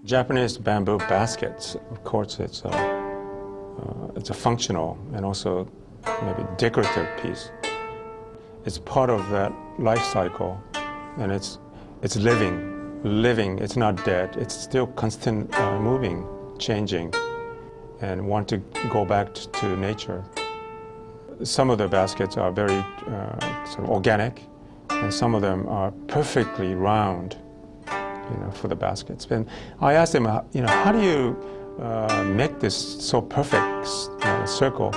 Japanese bamboo baskets, of course, it's a functional and also maybe decorative piece. It's part of that life cycle, and it's living. It's not dead. It's still constant moving, changing, and want to go back to nature. Some of the baskets are very sort of organic, and some of them are perfectly round, for the baskets. And I asked him, how do you make this so perfect circle?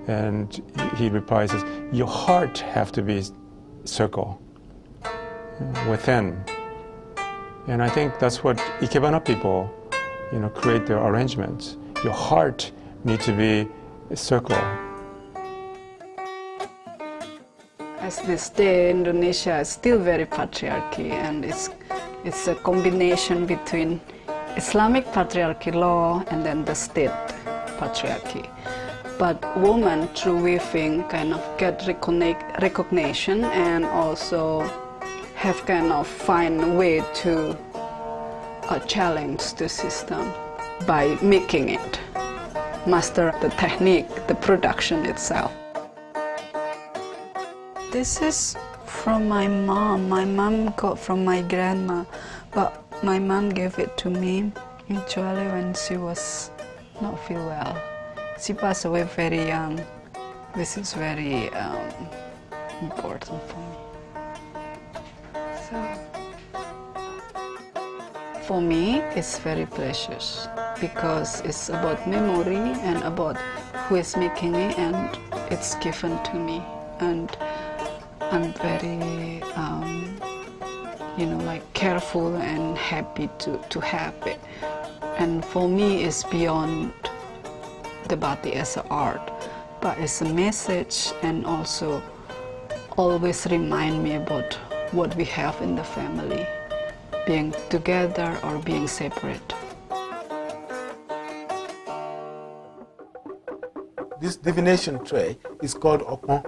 And he replies, your heart have to be circle within. And I think that's what Ikebana people, create their arrangements. Your heart needs to be a circle. As this day, Indonesia is still very patriarchy, and it's a combination between Islamic patriarchy law and then the state patriarchy. But women, through weaving, kind of get recognition and also have kind of find a way to challenge the system by making it, master the technique, the production itself. This is from my mom. My mom got from my grandma, but my mom gave it to me actually when she was not feel well. She passed away very young. This is very important for me. So, for me, it's very precious because it's about memory and about who is making it, and it's given to me. And I'm very, careful and happy to have it. And for me, it's beyond the batik as an art, but it's a message, and also always remind me about what we have in the family, being together or being separate. This divination tray is called opon.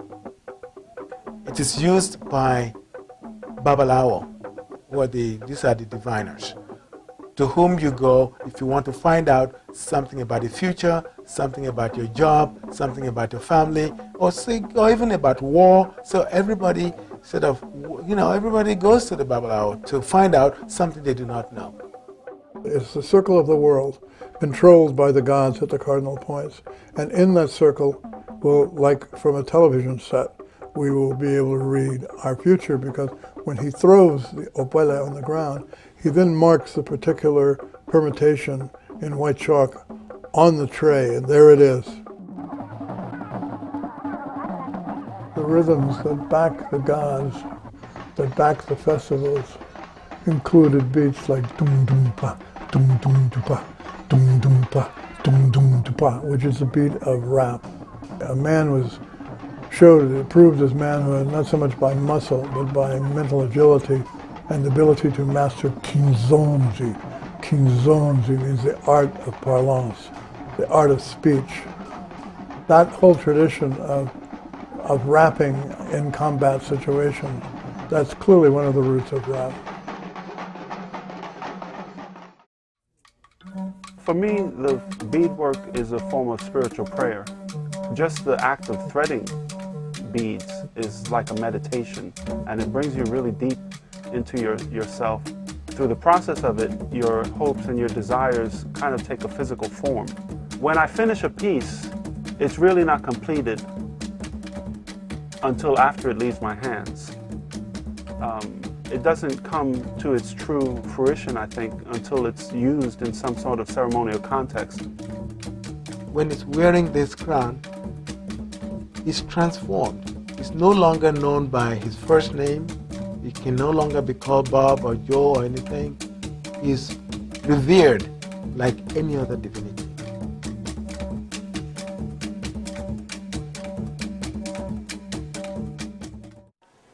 It is used by Babalawo, these are the diviners, to whom you go if you want to find out something about the future, something about your job, something about your family, or even about war. So everybody everybody goes to the Babalawo to find out something they do not know. It's the circle of the world, controlled by the gods at the cardinal points. And in that circle, like from a television set, we will be able to read our future, because when he throws the opele on the ground, he then marks the particular permutation in white chalk on the tray, and there it is. The rhythms that back the gods, that back the festivals, included beats like dum dum pa, dum dum pa, dum dum pa, dum dum pa, which is the beat of rap. A man it proved his manhood not so much by muscle, but by mental agility and the ability to master kinzonji. Kinzonji means the art of parlance, the art of speech. That whole tradition of rapping in combat situations, that's clearly one of the roots of rap. For me, the beadwork is a form of spiritual prayer. Just the act of threading beads is like a meditation, and it brings you really deep into yourself. Through the process of it, your hopes and your desires kind of take a physical form. When I finish a piece, it's really not completed until after it leaves my hands. It doesn't come to its true fruition, I think, until it's used in some sort of ceremonial context. When it's wearing this crown, he's transformed. He's no longer known by his first name. He can no longer be called Bob or Joe or anything. He's revered like any other divinity.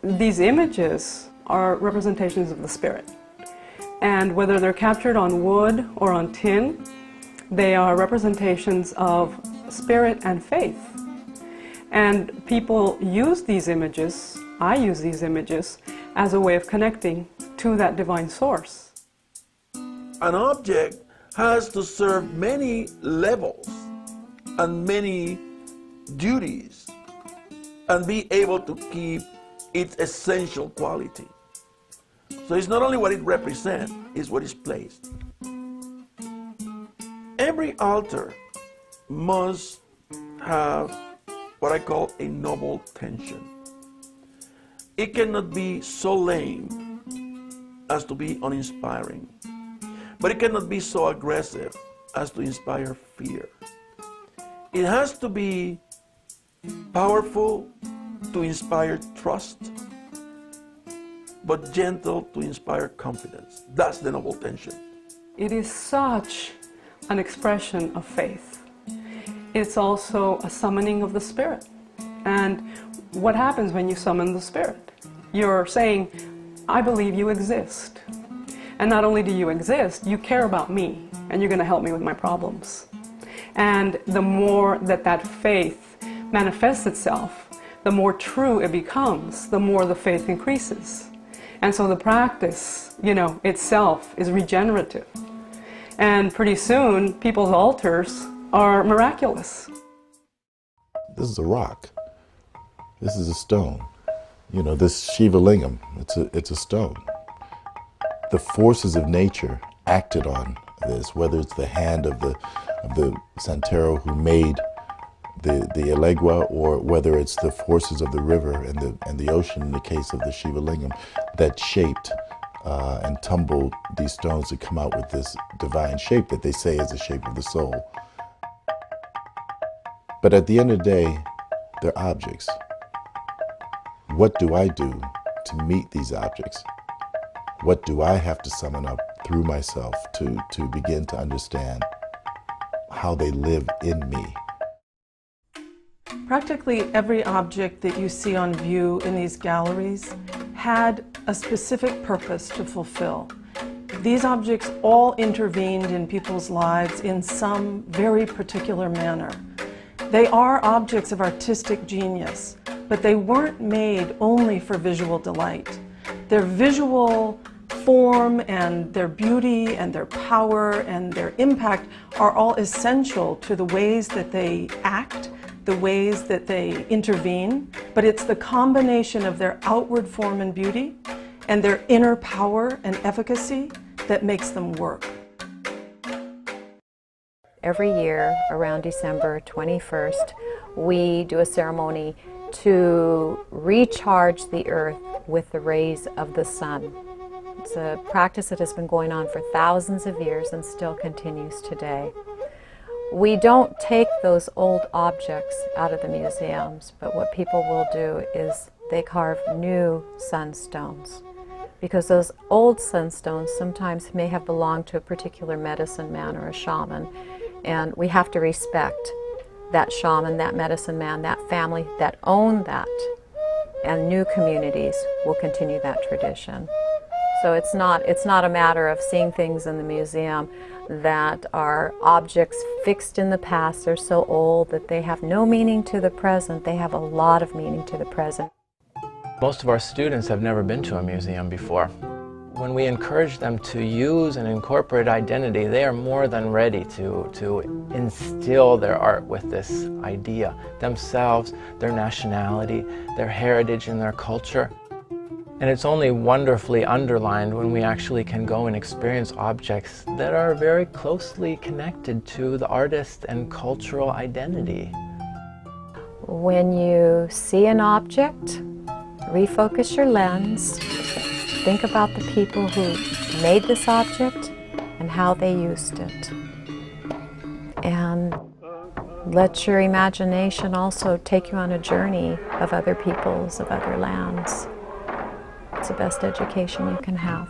These images are representations of the spirit. And whether they're captured on wood or on tin, they are representations of spirit and faith. And people use these images, I use these images, as a way of connecting to that divine source. an object has to serve many levels and many duties and be able to keep its essential quality. So it's not only what it represents, it's what is placed. Every altar must have what I call a noble tension. It cannot be so lame as to be uninspiring, but it cannot be so aggressive as to inspire fear. It has to be powerful to inspire trust, but gentle to inspire confidence. That's the noble tension. It is such an expression of faith. It's also a summoning of the spirit. And what happens when you summon the spirit? You're saying, I believe you exist. And not only do you exist, you care about me, and you're going to help me with my problems. And the more that that faith manifests itself, the more true it becomes, the more the faith increases. And so the practice, itself is regenerative. And pretty soon, people's altars are miraculous. This is a rock. This is a stone. This Shiva Lingam, it's a stone. The forces of nature acted on this, whether it's the hand of the Santero who made the Elegua, or whether it's the forces of the river and the ocean in the case of the Shiva Lingam that shaped and tumbled these stones to come out with this divine shape that they say is the shape of the soul. But at the end of the day, they're objects. What do I do to meet these objects? What do I have to summon up through myself to begin to understand how they live in me? Practically every object that you see on view in these galleries had a specific purpose to fulfill. These objects all intervened in people's lives in some very particular manner. They are objects of artistic genius, but they weren't made only for visual delight. Their visual form and their beauty and their power and their impact are all essential to the ways that they act, the ways that they intervene, but it's the combination of their outward form and beauty and their inner power and efficacy that makes them work. Every year around December 21st, we do a ceremony to recharge the earth with the rays of the sun. It's a practice that has been going on for thousands of years and still continues today. We don't take those old objects out of the museums, but what people will do is they carve new sunstones, because those old sunstones sometimes may have belonged to a particular medicine man or a shaman, and we have to respect that shaman, that medicine man, that family that own that, and new communities will continue that tradition. So it's not a matter of seeing things in the museum that are objects fixed in the past. They're so old that they have no meaning to the present. They have a lot of meaning to the present. Most of our students have never been to a museum before. When we encourage them to use and incorporate identity, they are more than ready to instill their art with this idea, themselves, their nationality, their heritage, and their culture. And it's only wonderfully underlined when we actually can go and experience objects that are very closely connected to the artist and cultural identity. When you see an object, refocus your lens. Think about the people who made this object and how they used it. And let your imagination also take you on a journey of other peoples, of other lands. It's the best education you can have.